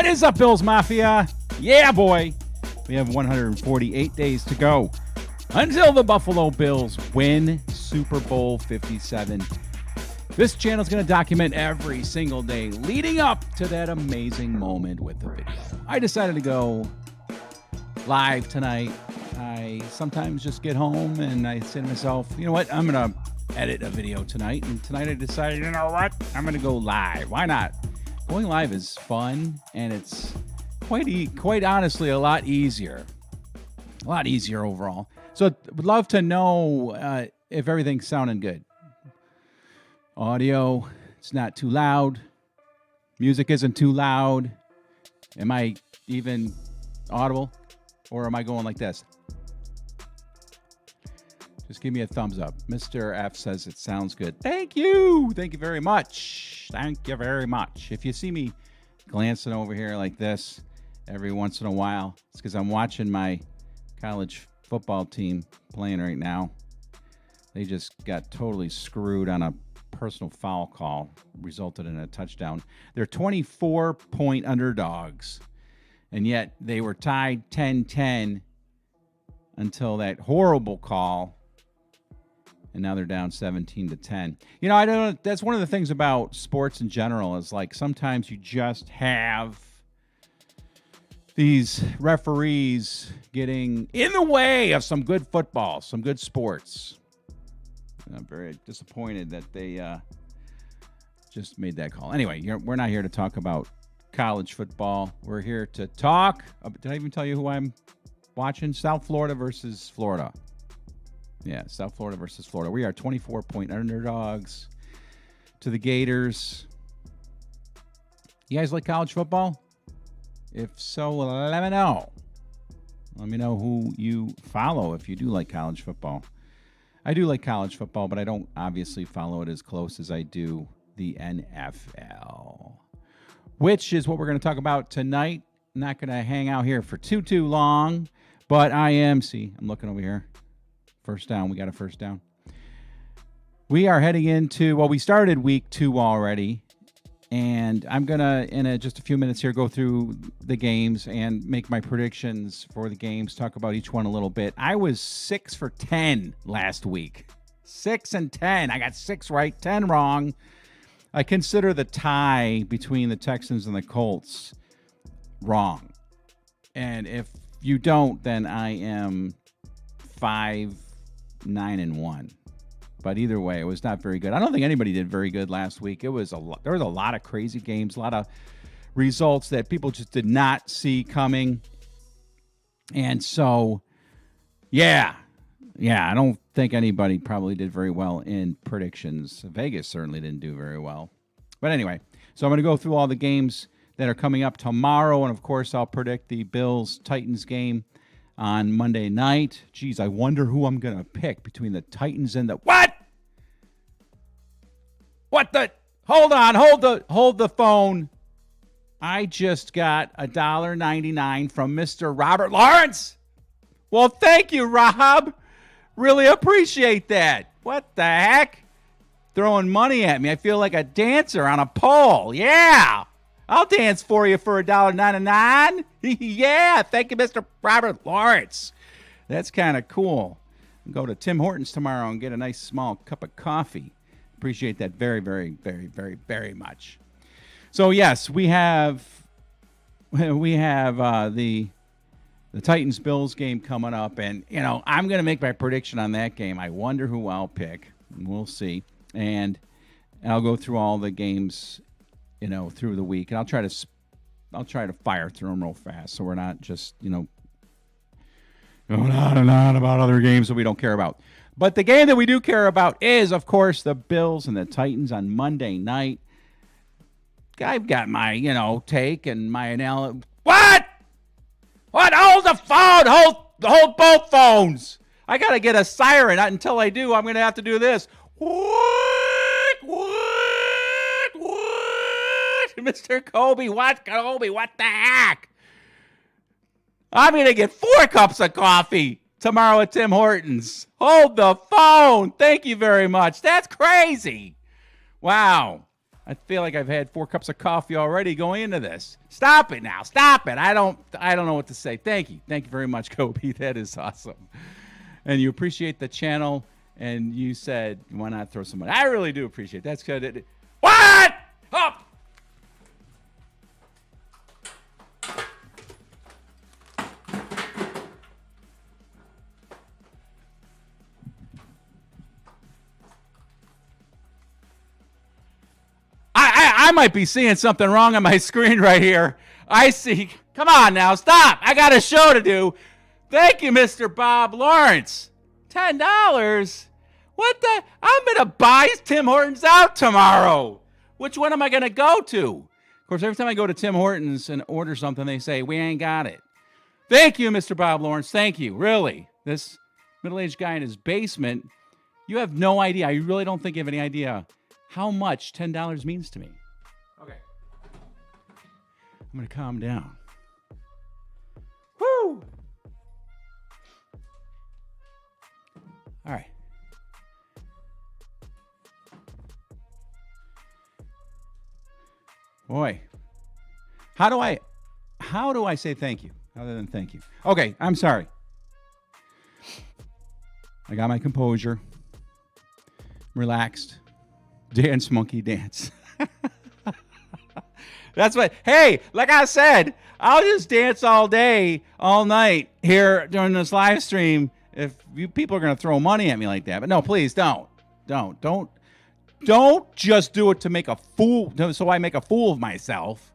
What is up, Bills Mafia? Yeah, boy. We have 148 days to go until the Buffalo Bills win Super Bowl 57. This channel is going to document every single day leading up to that amazing moment with the video. I decided to go live tonight. I sometimes just get home and I say to myself, you know what? I'm going to edit a video tonight. And tonight I decided, you know what? I'm going to go live. Why not? Going live is fun, and it's quite honestly a lot easier. A lot easier overall. So would love to know if everything's sounding good. Audio, it's not too loud. Music isn't too loud. Am I even audible? Or am I going like this? Just give me a thumbs up. Mr. F says it sounds good. Thank you. Thank you very much. Thank you very much. If you see me glancing over here like this every once in a while, it's because I'm watching my college football team playing right now. They just got totally screwed on a personal foul call, resulted in a touchdown. They're 24-point underdogs, and yet they were tied 10-10 until that horrible call. And now they're down 17-10. You know, I don't know. That's one of the things about sports in general is like sometimes you just have these referees getting in the way of some good football, some good sports. And I'm very disappointed that they just made that call. Anyway, we're not here to talk about college football. We're here to talk. Did I even tell you who I'm watching? South Florida versus Florida. Yeah, South Florida versus Florida. We are 24-point underdogs to the Gators. You guys like college football? If so, let me know. Let me know who you follow if you do like college football. I do like college football, but I don't obviously follow it as close as I do the NFL, which is what we're going to talk about tonight. I'm not going to hang out here for too long, but I'm looking over here. First down. We got a first down. We are heading into, we started week 2 already, and I'm going to, in just a few minutes here, go through the games and make my predictions for the games, talk about each one a little bit. I was 6 for 10 last week. 6 and 10. I got 6 right, 10 wrong. I consider the tie between the Texans and the Colts wrong. And if you don't, then I am 5-9-1, but either way, it was not very good. I don't think anybody did very good last week. There was a lot of crazy games, a lot of results that people just did not see coming. And so, yeah, I don't think anybody probably did very well in predictions. Vegas certainly didn't do very well. But anyway, so I'm going to go through all the games that are coming up tomorrow, and of course, I'll predict the Bills-Titans game on Monday night. Geez, I wonder who I'm going to pick between the Titans and the... What? What the... Hold on. Hold the phone. I just got $1.99 from Mr. Robert Lawrence. Well, thank you, Rob. Really appreciate that. What the heck? Throwing money at me. I feel like a dancer on a pole. Yeah. I'll dance for you for $1.99. Yeah, thank you, Mr. Robert Lawrence. That's kind of cool. I'll go to Tim Hortons tomorrow and get a nice small cup of coffee. Appreciate that very, very, very, very, very much. So yes, we have the Titans-Bills game coming up, and I'm going to make my prediction on that game. I wonder who I'll pick. We'll see, and I'll go through all the games through the week, and I'll try to fire through them real fast, so we're not just going on and on about other games that we don't care about. But the game that we do care about is, of course, the Bills and the Titans on Monday night. I've got my take and my analysis. What? Hold the phone. Hold both phones. I gotta get a siren. Until I do, I'm gonna have to do this. What? Mr. Kobe, what the heck? I'm going to get 4 cups of coffee tomorrow at Tim Hortons. Hold the phone. Thank you very much. That's crazy. Wow. I feel like I've had 4 cups of coffee already going into this. Stop it now. Stop it. I don't know what to say. Thank you. Thank you very much, Kobe. That is awesome. And you appreciate the channel, and you said, why not throw some money? I really do appreciate it. That's good. What? Up. I might be seeing something wrong on my screen right here. I see. Come on now, stop. I got a show to do. Thank you, Mr. Bob Lawrence. $10? What the? I'm going to buy Tim Hortons out tomorrow. Which one am I going to go to? Of course, every time I go to Tim Hortons and order something, they say, we ain't got it. Thank you, Mr. Bob Lawrence. Thank you. Really. This middle-aged guy in his basement, you have no idea. I really don't think you have any idea how much $10 means to me. Okay. I'm going to calm down. Woo! All right. Boy. How do I say thank you other than thank you? Okay, I'm sorry. I got my composure. Relaxed. Dance, monkey, dance. That's what, hey, like I said, I'll just dance all day, all night here during this live stream if you people are going to throw money at me like that. But no, please don't. Don't just do it to make a fool, so I make a fool of myself.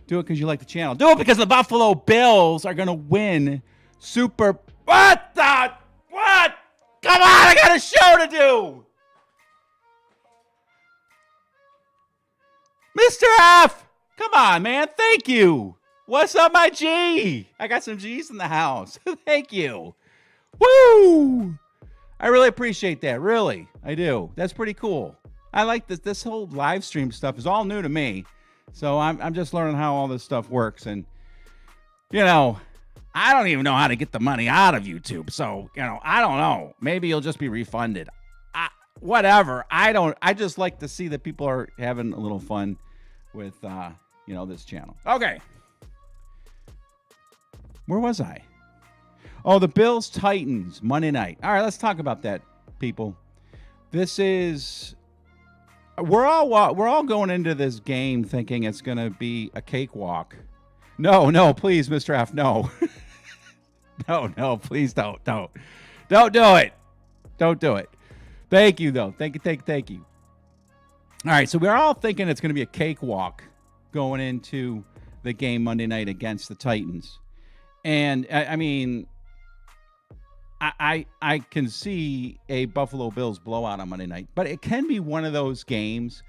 Do it because you like the channel. Do it because the Buffalo Bills are going to win Super. What? Come on, I got a show to do. Mr. F, come on, man. Thank you. What's up, my G? I got some G's in the house. Thank you. Woo! I really appreciate that. Really, I do. That's pretty cool. I like this. This whole live stream stuff is all new to me. So I'm just learning how all this stuff works. And, you know, I don't even know how to get the money out of YouTube. So, you know, I don't know. Maybe you'll just be refunded. Whatever. I just like to see that people are having a little fun with, you know, this channel. Okay. Where was I? Oh, the Bills Titans Monday night. All right, let's talk about that, people. This is, we're all going into this game thinking it's going to be a cakewalk. No, please, Mr. F, no. No, please don't do it. Don't do it. Thank you, though. Thank you. All right, so we're all thinking it's going to be a cakewalk going into the game Monday night against the Titans. And, I mean, I can see a Buffalo Bills blowout on Monday night, but it can be one of those games.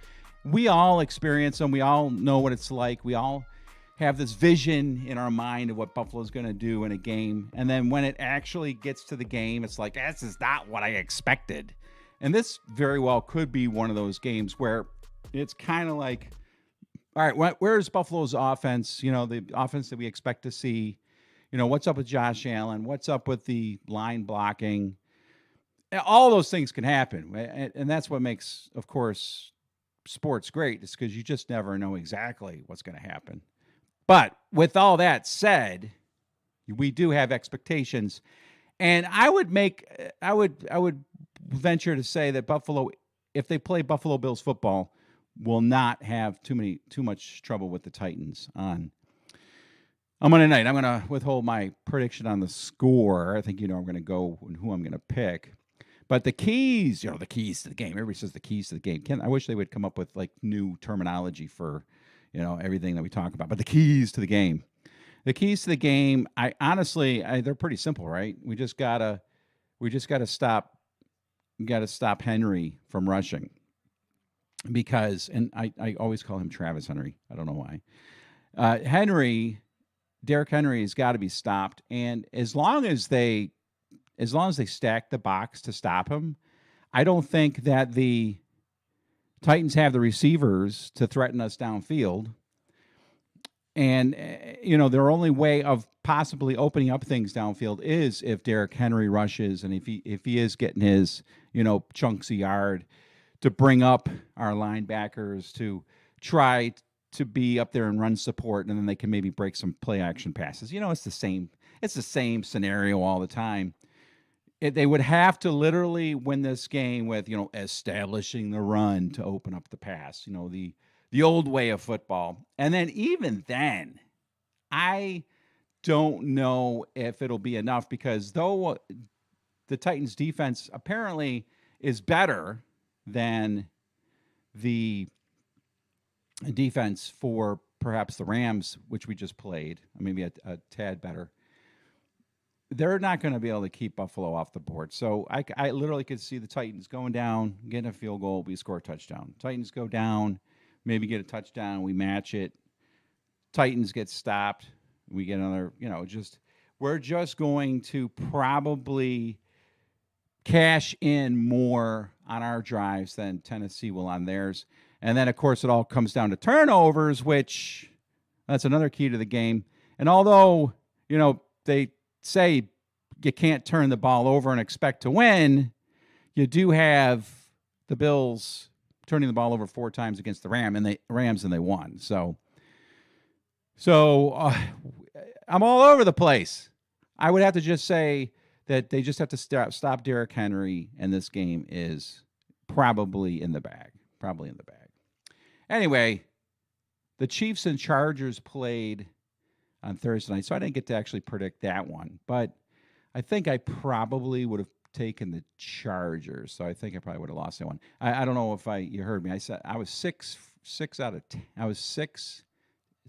We all experience them. We all know what it's like. We all have this vision in our mind of what Buffalo's going to do in a game. And then when it actually gets to the game, it's like, this is not what I expected. And this very well could be one of those games where it's kind of like, all right, where's Buffalo's offense? You know, the offense that we expect to see. You know, what's up with Josh Allen? What's up with the line blocking? All those things can happen. And that's what makes, of course, sports great. It's because you just never know exactly what's going to happen. But with all that said, we do have expectations. And I would venture to say that Buffalo, if they play Buffalo Bills football, will not have too much trouble with the Titans on Monday night. I'm going to withhold my prediction on the score. I think I'm going to go and who I'm going to pick. But the keys to the game. Everybody says the keys to the game. I wish they would come up with like new terminology for, everything that we talk about. But the keys to the game. The keys to the game, they're pretty simple, right? We just gotta stop Henry from rushing. Because, and I always call him Travis Henry. I don't know why. Derrick Henry has got to be stopped. And as long as they stack the box to stop him, I don't think that the Titans have the receivers to threaten us downfield. And, their only way of possibly opening up things downfield is if Derrick Henry rushes and if he is getting his, chunks a yard to bring up our linebackers to try to be up there and run support, and then they can maybe break some play action passes. It's the same. It's the same scenario all the time. They would have to literally win this game with establishing the run to open up the pass. The old way of football, and then even then, I don't know if it'll be enough because though the Titans defense apparently is better than the defense for perhaps the Rams, which we just played, maybe a tad better, they're not going to be able to keep Buffalo off the board. So I literally could see the Titans going down, getting a field goal, we score a touchdown. Titans go down, maybe get a touchdown, we match it. Titans get stopped, we get another, we're just going to probably cash in more on our drives than Tennessee will on theirs. And then, of course, it all comes down to turnovers, which that's another key to the game. And although, they say you can't turn the ball over and expect to win, you do have the Bills turning the ball over 4 times against the Rams, and they won. So I'm all over the place. I would have to just say that they just have to stop Derrick Henry, and this game is probably in the bag. Anyway, the Chiefs and Chargers played on Thursday night, so I didn't get to actually predict that one. But I think I probably would have taken the Chargers, so I think I probably would have lost that one. I don't know if you heard me. I said I was six out of 10. I was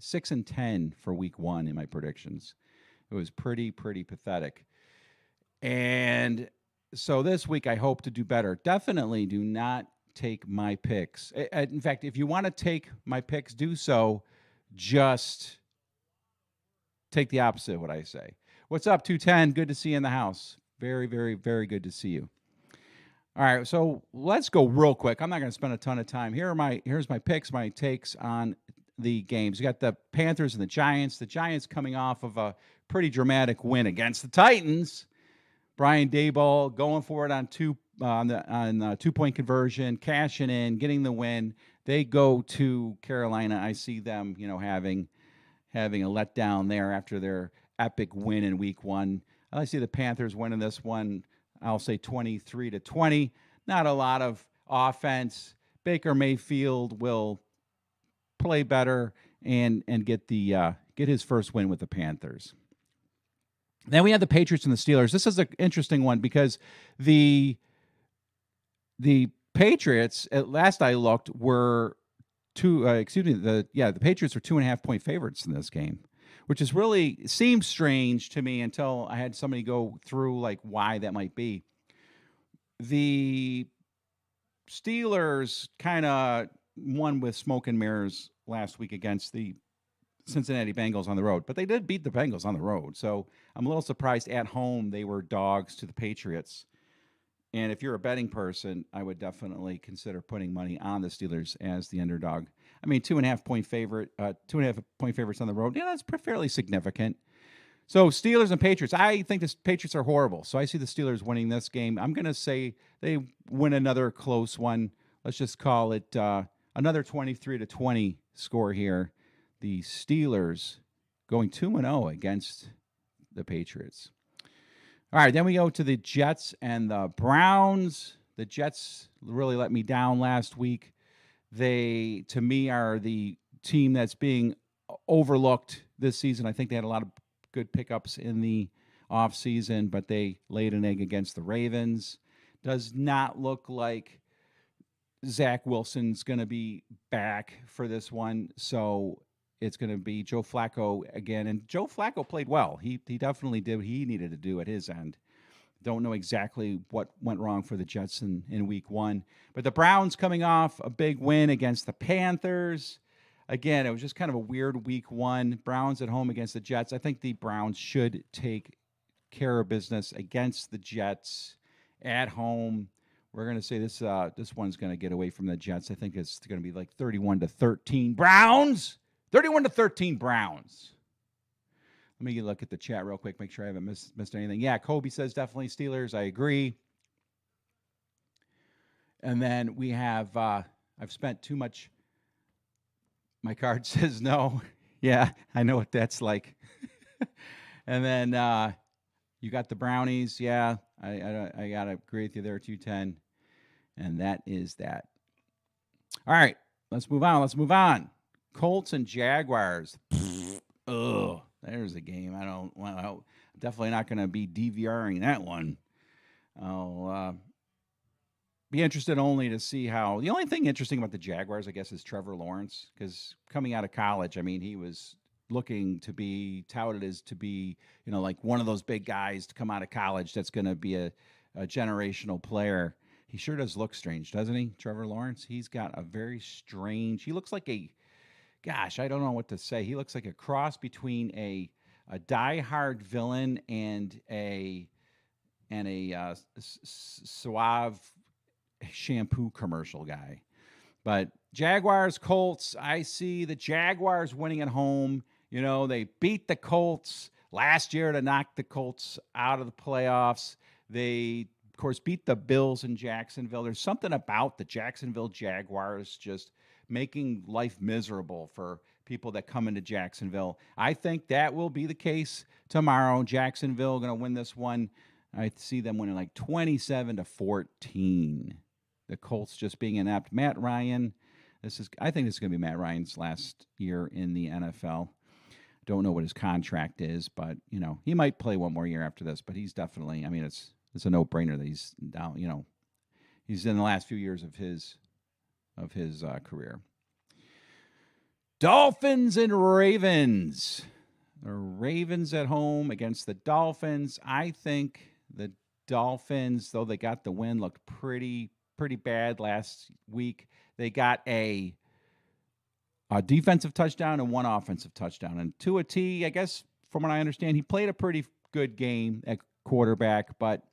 6-10 for week 1 in my predictions. It was pretty pathetic. And so this week I hope to do better. Definitely do not take my picks. In fact, if you want to take my picks, do so. Just take the opposite of what I say. What's up, 210? Good to see you in the house. Very, very, very good to see you. All right, so let's go real quick. I'm not going to spend a ton of time. Here's my picks, my takes on the games. You got the Panthers and the Giants. The Giants coming off of a pretty dramatic win against the Titans. Brian Daboll going for it on 2-point conversion, cashing in, getting the win. They go to Carolina. I see them, having a letdown there after their epic win in week 1. I see the Panthers winning this one. I'll say 23-20. Not a lot of offense. Baker Mayfield will play better and get his first win with the Panthers. Then we have the Patriots and the Steelers. This is an interesting one because the Patriots, at last I looked, were the Patriots were 2.5-point favorites in this game, which is really seems strange to me until I had somebody go through like why that might be. The Steelers kind of won with smoke and mirrors last week against the Cincinnati Bengals on the road, but they did beat the Bengals on the road. So I'm a little surprised at home they were dogs to the Patriots. And if you're a betting person, I would definitely consider putting money on the Steelers as the underdog. 2.5-point favorite, 2.5-point favorites on the road. Yeah, that's fairly significant. So Steelers and Patriots. I think the Patriots are horrible. So I see the Steelers winning this game. I'm going to say they win another close one. Let's just call it another 23-20 score here. The Steelers going 2-0 against the Patriots. All right, then we go to the Jets and the Browns. The Jets really let me down last week. They, to me, are the team that's being overlooked this season. I think they had a lot of good pickups in the offseason, but they laid an egg against the Ravens. Does not look like Zach Wilson's going to be back for this one, so it's going to be Joe Flacco again. And Joe Flacco played well. He definitely did what he needed to do at his end. Don't know exactly what went wrong for the Jets in week 1. But the Browns coming off a big win against the Panthers. Again, it was just kind of a weird week 1. Browns at home against the Jets. I think the Browns should take care of business against the Jets at home. We're going to say this one's going to get away from the Jets. I think it's going to be like 31-13 Browns. 31-13 Browns. Let me look at the chat real quick, make sure I haven't missed anything. Yeah, Kobe says definitely Steelers. I agree. And then we have, I've spent too much. My card says no. Yeah, I know what that's like. And then you got the Brownies. Yeah, I got to agree with you there, 210. And that is that. All right, let's move on. Let's move on. Colts and Jaguars. Ugh, there's a game. I don't. Well, definitely not going to be DVRing that one. I'll be interested only to see how. The only thing interesting about the Jaguars, I guess, is Trevor Lawrence, because coming out of college, I mean, he was looking to be touted as to be, like one of those big guys to come out of college that's going to be a generational player. He sure does look strange, doesn't he, Trevor Lawrence? He's got a very strange. He looks like gosh, I don't know what to say. He looks like a cross between a die-hard villain and a suave shampoo commercial guy. But Jaguars, Colts, I see the Jaguars winning at home. They beat the Colts last year to knock the Colts out of the playoffs. They, of course, beat the Bills in Jacksonville. There's something about the Jacksonville Jaguars just making life miserable for people that come into Jacksonville. I think that will be the case tomorrow. Jacksonville going to win this one. I see them winning like 27-14. The Colts just being inept. Matt Ryan, I think this is going to be Matt Ryan's last year in the NFL. Don't know what his contract is, but he might play one more year after this. But he's definitely. I mean, it's a no-brainer that he's down. He's in the last few years of his career. Dolphins and Ravens. The Ravens at home against the Dolphins. I think the Dolphins, though they got the win, looked pretty bad last week. They got a defensive touchdown and one offensive touchdown. And Tua T, I guess, from what I understand, he played a pretty good game at quarterback, but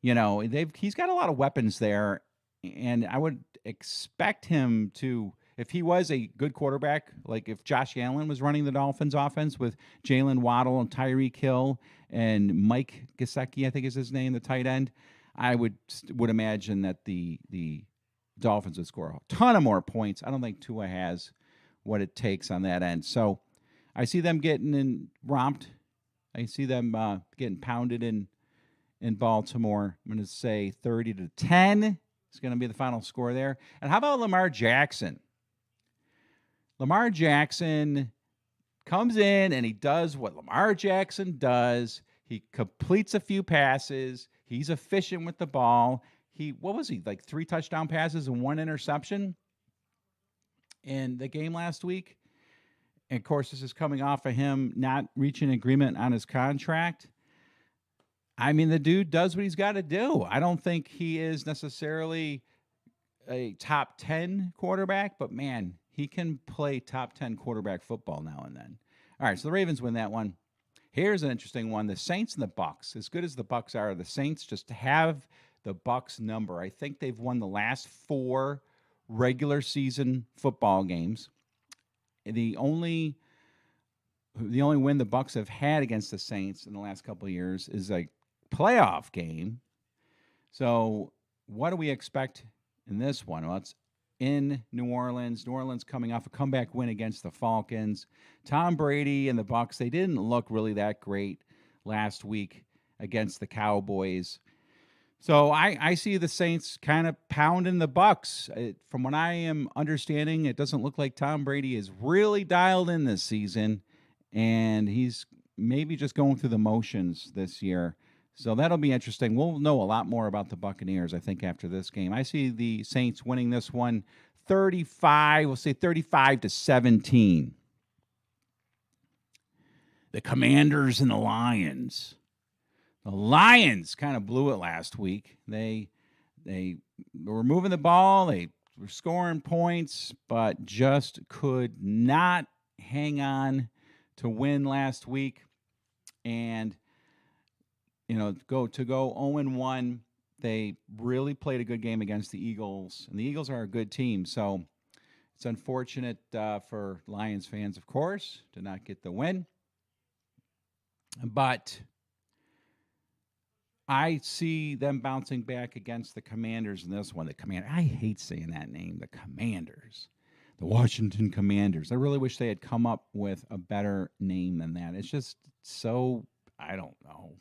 he's got a lot of weapons there, and I would expect him to, if he was a good quarterback, like if Josh Allen was running the Dolphins offense with Jalen Waddle and Tyreek Hill and Mike Gesicki, I think is his name, the tight end, I would imagine that the Dolphins would score a ton of more points. I don't think Tua has what it takes on that end. So I see them getting romped. I see them getting pounded in Baltimore. I'm going to say 30-10 is going to be the final score there. And how about Lamar Jackson? Lamar Jackson comes in and he does what Lamar Jackson does. He completes a few passes. He's efficient with the ball. What was he, like 3 touchdown passes and 1 interception in the game last week? And, of course, this is coming off of him not reaching agreement on his contract. I mean, the dude does what he's got to do. I don't think he is necessarily a top 10 quarterback, but, man, he can play top 10 quarterback football now and then. All right, so the Ravens win that one. Here's an interesting one. The Saints and the Bucs. As good as the Bucs are, the Saints just have the Bucs number. I think they've won the last 4 regular season football games. The only win the Bucs have had against the Saints in the last couple of years is a playoff game. So what do we expect in this one? Well, it's in New Orleans. New Orleans coming off a comeback win against the Falcons. Tom Brady and the Bucs, they didn't look really that great last week against the Cowboys. So I see the Saints kind of pounding the Bucs. From what I am understanding, it doesn't look like Tom Brady is really dialed in this season, and he's maybe just going through the motions this year. So that'll be interesting. We'll know a lot more about the Buccaneers, I think, after this game. I see the Saints winning this one 35-17. The Commanders and the Lions. The Lions kind of blew it last week. They were moving the ball. They were scoring points, but just could not hang on to win last week. And, go 0-1. They really played a good game against the Eagles. And the Eagles are a good team. So it's unfortunate for Lions fans, of course, to not get the win. But I see them bouncing back against the Commanders in this one. I hate saying that name, the Commanders. The Washington Commanders. I really wish they had come up with a better name than that. It's just so, I don't know.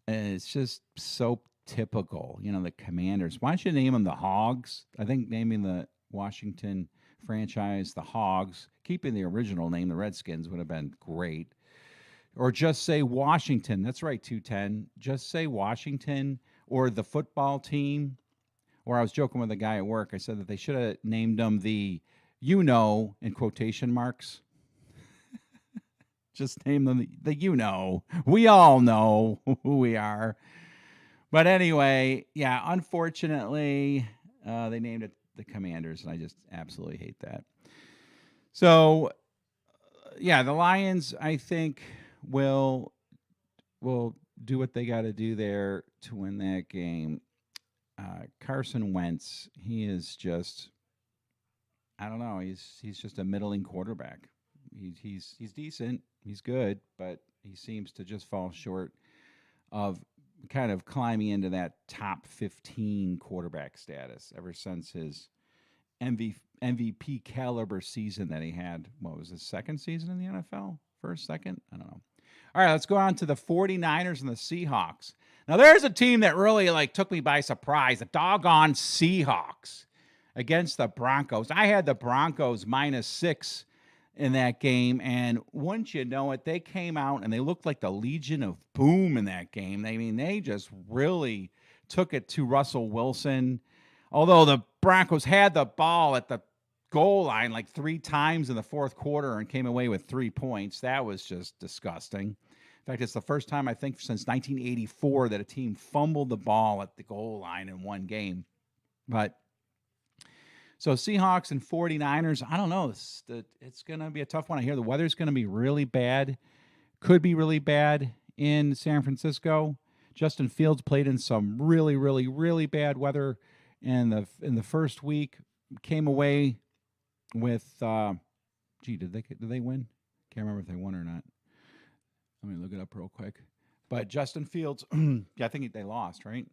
It's just so typical, the Commanders. Why don't you name them the Hogs? I think naming the Washington franchise the Hogs, keeping the original name, the Redskins, would have been great. Or just say Washington. That's right, 210. Just say Washington or the football team. Or I was joking with a guy at work. I said that they should have named them the, in quotation marks. Just name them the. We all know who we are. But anyway, yeah, unfortunately, they named it the Commanders, and I just absolutely hate that. So, yeah, the Lions, I think, will do what they got to do there to win that game. Carson Wentz, he is just, I don't know, he's just a middling quarterback. He's decent, he's good, but he seems to just fall short of kind of climbing into that top 15 quarterback status ever since his MVP caliber season that he had. What was his second season in the NFL? First, second? I don't know. All right, let's go on to the 49ers and the Seahawks. Now, there's a team that really took me by surprise, the doggone Seahawks against the Broncos. I had the Broncos -6 in that game, and wouldn't you know it, they came out and they looked like the Legion of Boom in that game. They just really took it to Russell Wilson. Although the Broncos had the ball at the goal line 3 times in the fourth quarter and came away with 3 points. That was just disgusting. In fact, it's the first time I think since 1984 that a team fumbled the ball at the goal line in one game. But so Seahawks and 49ers, I don't know. It's going to be a tough one. I hear the weather's going to be really bad. Could be really bad in San Francisco. Justin Fields played in some really, really, really bad weather in the first week. Came away with did they win? Can't remember if they won or not. Let me look it up real quick. But Justin Fields, I think they lost, right?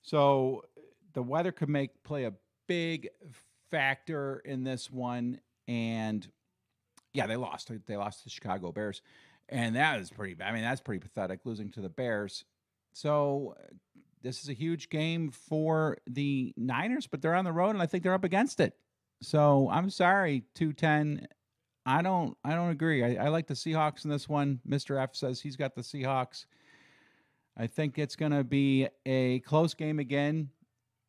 So the weather could play a big factor in this one, and yeah, they lost. They lost to the Chicago Bears, and that is pretty bad. I mean, that's pretty pathetic, losing to the Bears. So this is a huge game for the Niners, but they're on the road, and I think they're up against it. So I'm sorry, 210. I don't agree. I like the Seahawks in this one. Mr. F says he's got the Seahawks. I think it's going to be a close game again,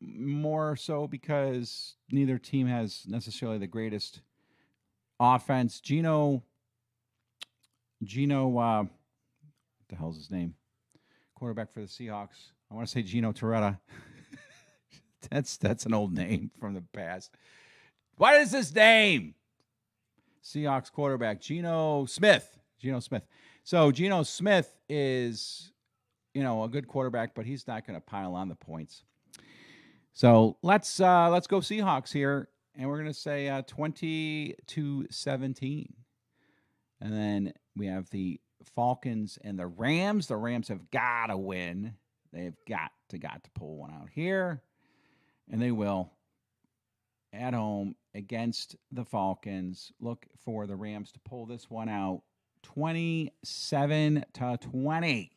more so because neither team has necessarily the greatest offense. Gino, what the hell's his name? Quarterback for the Seahawks. I want to say Gino Torretta. That's an old name from the past. What is his name? Seahawks quarterback, Geno Smith. So Geno Smith is, a good quarterback, but he's not going to pile on the points. So let's go Seahawks here, and we're going to say 20-17. And then we have the Falcons and the Rams. The Rams have got to win. They've got to pull one out here, and they will. At home against the Falcons. Look for the Rams to pull this one out 27-20.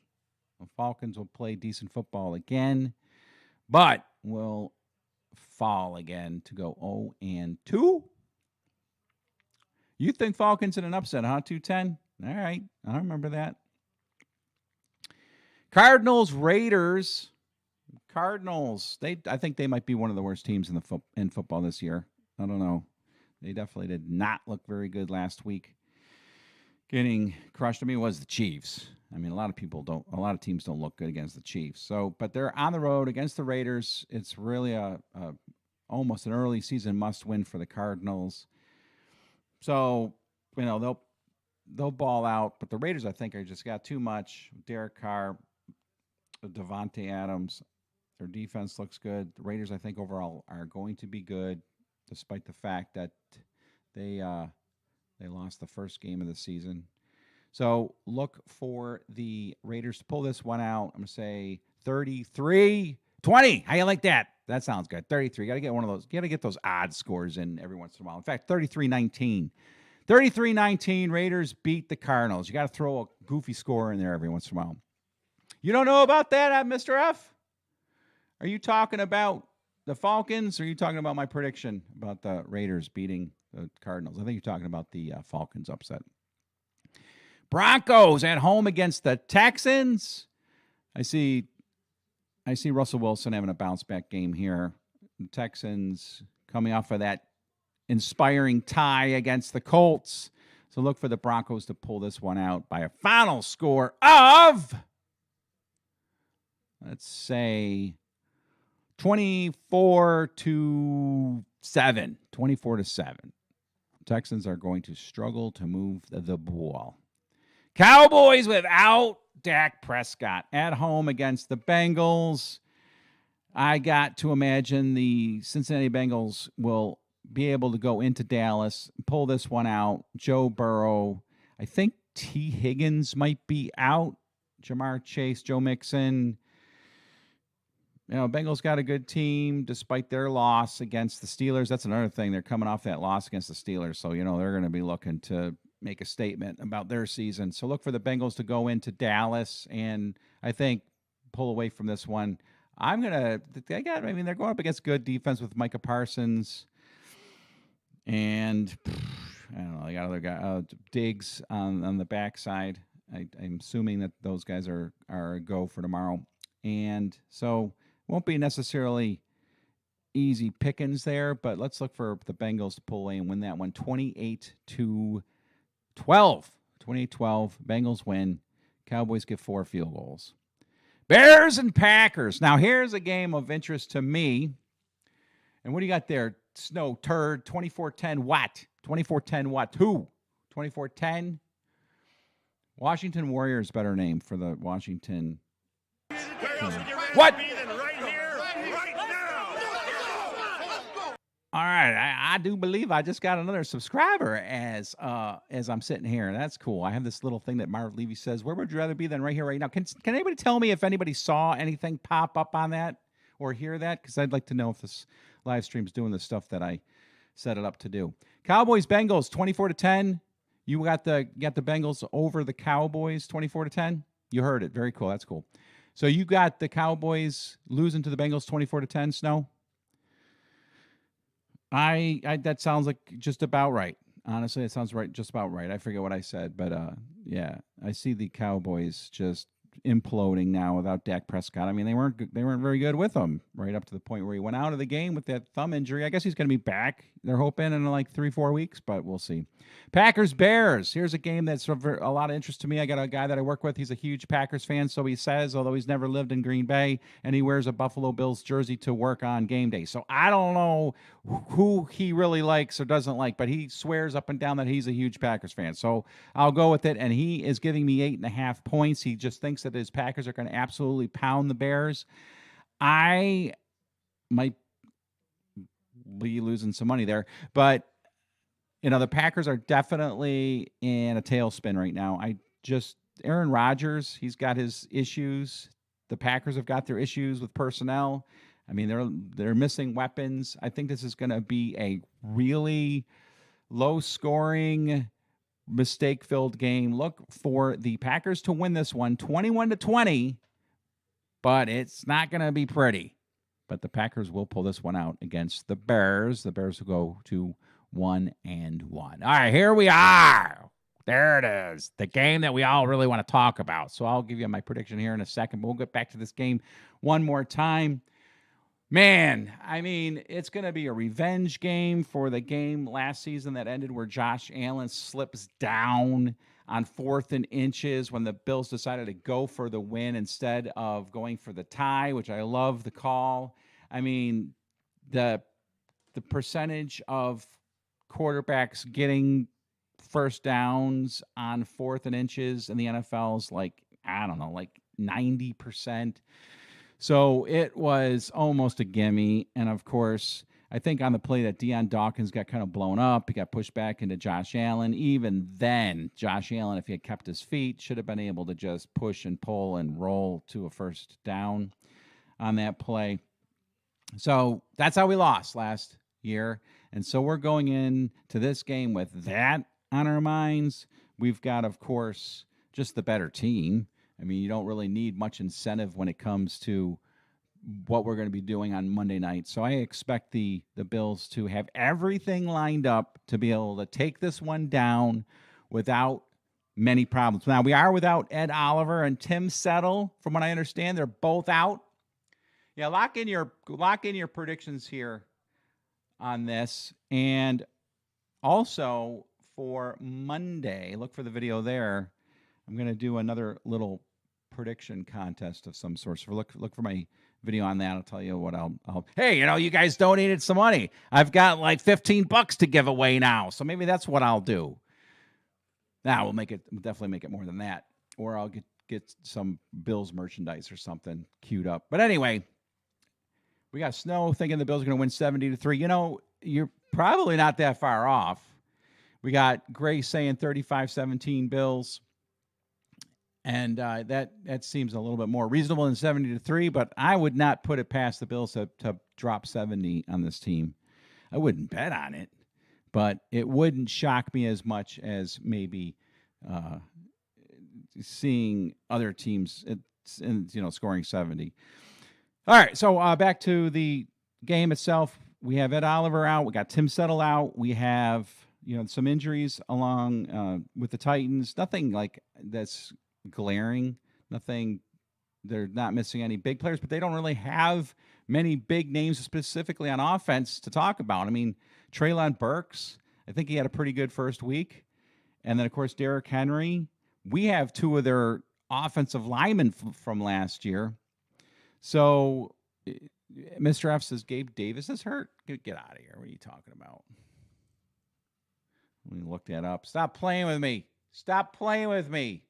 The Falcons will play decent football again, but will fall again to go 0-2. You think Falcons in an upset, huh? 210? All right. I remember that. Cardinals, Raiders. Cardinals, I think they might be one of the worst teams in football this year. I don't know. They definitely did not look very good last week. Getting crushed. I mean, it was the Chiefs. I mean, a lot of teams don't look good against the Chiefs. So, but they're on the road against the Raiders. It's really almost an early season must-win for the Cardinals. So, they'll ball out. But the Raiders, I think, are just got too much. Derek Carr, Devontae Adams. Their defense looks good. The Raiders, I think, overall are going to be good, despite the fact that they lost the first game of the season. So look for the Raiders to pull this one out. I'm going to say 33-20. How you like that? That sounds good. 33. Got to get one of those. Got to get those odd scores in every once in a while. In fact, 33-19. 33-19, Raiders beat the Cardinals. You got to throw a goofy score in there every once in a while. You don't know about that, Mr. F? Are you talking about the Falcons, or are you talking about my prediction about the Raiders beating the Cardinals? I think you're talking about the Falcons upset. Broncos at home against the Texans. I see Russell Wilson having a bounce-back game here. The Texans coming off of that inspiring tie against the Colts. So look for the Broncos to pull this one out by a final score of, let's say, 24-7. 24-7. Texans are going to struggle to move the ball. Cowboys without Dak Prescott at home against the Bengals. I got to imagine the Cincinnati Bengals will be able to go into Dallas, pull this one out. Joe Burrow, I think T. Higgins might be out. Jamar Chase, Joe Mixon. You know, Bengals got a good team despite their loss against the Steelers. That's another thing. They're coming off that loss against the Steelers. So, you know, they're going to be looking to make a statement about their season. So look for the Bengals to go into Dallas and I think pull away from this one. They're going up against good defense with Micah Parsons. And I don't know, they got other guy, Diggs on the backside. I'm assuming that those guys are a go for tomorrow. And so won't be necessarily easy pickings there, but let's look for the Bengals to pull away and win that one 28-12. 28-12. Bengals win. Cowboys get 4 field goals. Bears and Packers. Now here's a game of interest to me. And what do you got there? Snow Turd, 24-10 what? 24-10 what? Who? 24-10? Washington Warriors, better name for the Washington. What? All right, I do believe I just got another subscriber as I'm sitting here. That's cool. I have this little thing that Marv Levy says, where would you rather be than right here, right now? Can anybody tell me if anybody saw anything pop up on that or hear that? Because I'd like to know if this live stream's doing the stuff that I set it up to do. Cowboys, Bengals, 24-10. You got the Bengals over the Cowboys, 24-10. You heard it. Very cool. That's cool. So you got the Cowboys losing to the Bengals 24-10, Snow? I that sounds like just about right. Honestly, it sounds right, just about right. I forget what I said, but yeah, I see the Cowboys just imploding now without Dak Prescott. I mean, they weren't very good with him right up to the point where he went out of the game with that thumb injury. I guess he's going to be back. They're hoping in like 3-4 weeks, but we'll see. Packers Bears. Here's a game that's of a lot of interest to me. I got a guy that I work with. He's a huge Packers fan, so he says, although he's never lived in Green Bay, and he wears a Buffalo Bills jersey to work on game day. So I don't know who he really likes or doesn't like, but he swears up and down that he's a huge Packers fan. So I'll go with it, and he is giving me 8.5 points. He just thinks that his Packers are going to absolutely pound the Bears. I might be losing some money there, but you know, the Packers are definitely in a tailspin right now. Aaron Rodgers, he's got his issues. The Packers have got their issues with personnel. I mean, they're missing weapons. I think this is going to be a really low-scoring, mistake-filled game. Look for the Packers to win this one 21-20, but it's not going to be pretty. But the Packers will pull this one out against the Bears. The Bears will go to 1-1. All right, here we are. There it is. The game that we all really want to talk about. So I'll give you my prediction here in a second, but we'll get back to this game one more time. Man, I mean, it's going to be a revenge game for the game last season that ended where Josh Allen slips down on 4th and inches when the Bills decided to go for the win instead of going for the tie, which I love the call. I mean, the percentage of quarterbacks getting first downs on 4th and inches in the NFL is like 90%. So it was almost a gimme. And of course, I think on the play that Deion Dawkins got kind of blown up, he got pushed back into Josh Allen. Even then, Josh Allen, if he had kept his feet, should have been able to just push and pull and roll to a first down on that play. So that's how we lost last year. And so we're going into this game with that on our minds. We've got, of course, just the better team. I mean, you don't really need much incentive when it comes to what we're going to be doing on Monday night. So I expect the Bills to have everything lined up to be able to take this one down without many problems. Now, we are without Ed Oliver and Tim Settle, from what I understand. They're both out. Yeah, lock in your predictions here on this. And also for Monday, look for the video there. I'm going to do another little prediction contest of some sort. So look for my video on that. I'll tell you what I'll hey, you guys donated some money. I've got like $15 to give away now. So maybe that's what I'll do. Now we'll definitely make it more than that. Or I'll get some Bills merchandise or something queued up. But anyway, we got Snow thinking the Bills are going to win 70-3. You're probably not that far off. We got Gray saying 35-17 Bills. And that seems a little bit more reasonable than 70-3, but I would not put it past the Bills to drop 70 on this team. I wouldn't bet on it, but it wouldn't shock me as much as maybe seeing other teams, scoring 70. All right, so back to the game itself. We have Ed Oliver out. We got Tim Settle out. We have some injuries along with the Titans. Nothing like that's glaring. Nothing. They're not missing any big players, but they don't really have many big names specifically on offense to talk about. I mean, Treylon Burks, I think he had a pretty good first week. And then, of course, Derrick Henry. We have two of their offensive linemen from last year. So Mr. F says Gabe Davis is hurt. Get out of here. What are you talking about? Let me look that up. Stop playing with me. Stop playing with me.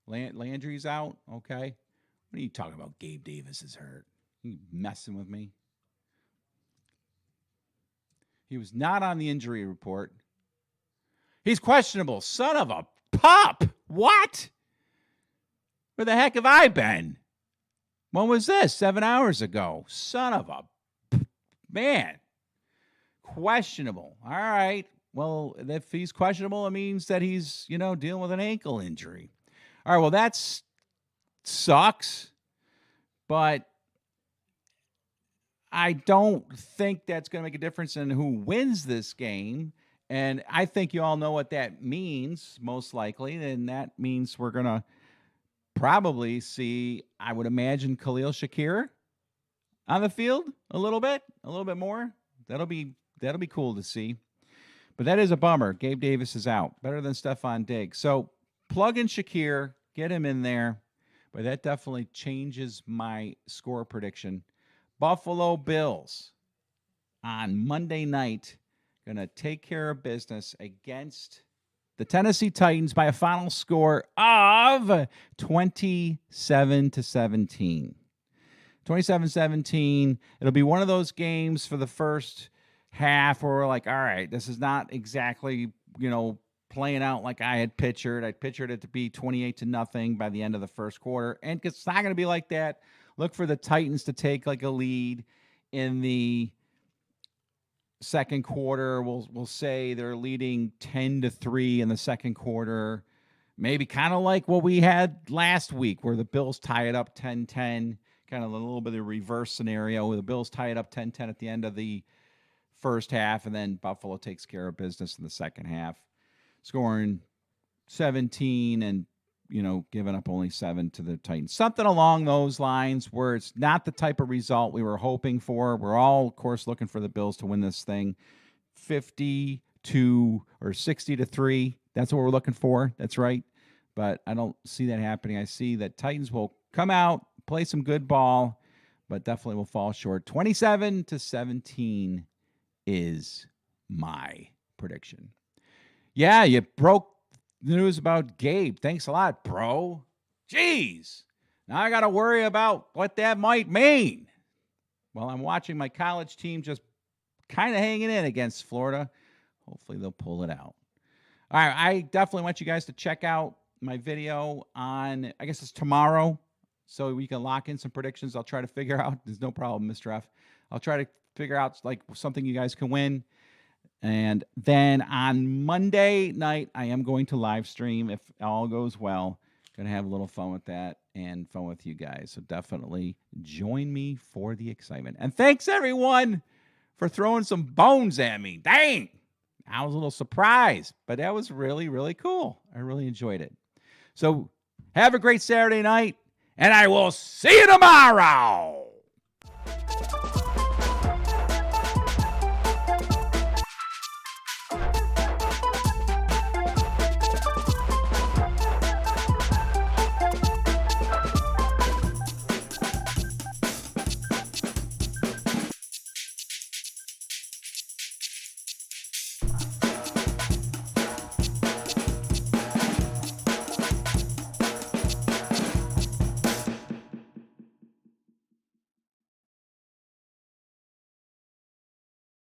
Landry's out. Okay. What are you talking about? Gabe Davis is hurt. You messing with me? He was not on the injury report. He's questionable. Son of a pup. What? Where the heck have I been? When was this? 7 hours ago. Son of a man. Questionable. All right. Well, if he's questionable, it means that he's, dealing with an ankle injury. All right. Well, that sucks. But I don't think that's going to make a difference in who wins this game. And I think you all know what that means, most likely. And that means we're going to probably see, I would imagine, Khalil Shakir on the field a little bit more. That'll be cool to see. But that is a bummer. Gabe Davis is out. Better than Stephon Diggs. So plug in Shakir, get him in there. But that definitely changes my score prediction. Buffalo Bills on Monday night going to take care of business against the Tennessee Titans by a final score of 27-17. 27-17. It'll be one of those games for the first half where we're like, all right, this is not exactly, playing out like I had pictured. I pictured it to be 28-0 by the end of the first quarter. And it's not going to be like that. Look for the Titans to take like a lead in the second quarter. We'll say they're leading 10-3 in the second quarter. Maybe kind of like what we had last week where the Bills tie it up 10-10, kind of a little bit of a reverse scenario where the Bills tie it up 10-10 at the end of the first half, and then Buffalo takes care of business in the second half, scoring 17 and giving up only 7 to the Titans. Something along those lines where it's not the type of result we were hoping for. We're all, of course, looking for the Bills to win this thing 52 or 60-3. That's what we're looking for. That's right. But I don't see that happening. I see that Titans will come out, play some good ball, but definitely will fall short. 27-17 is my prediction. Yeah, you broke the news about Gabe. Thanks a lot, bro. Jeez. Now I got to worry about what that might mean. Well, I'm watching my college team just kind of hanging in against Florida. Hopefully they'll pull it out. All right, I definitely want you guys to check out my video on, I guess it's tomorrow, so we can lock in some predictions. I'll try to figure out. There's no problem, Mr. F. I'll try to figure out like something you guys can win. And then on Monday night, I am going to live stream if all goes well. Going to have a little fun with that and fun with you guys. So definitely join me for the excitement. And thanks, everyone, for throwing some bones at me. Dang! I was a little surprised, but that was really, really cool. I really enjoyed it. So have a great Saturday night, and I will see you tomorrow.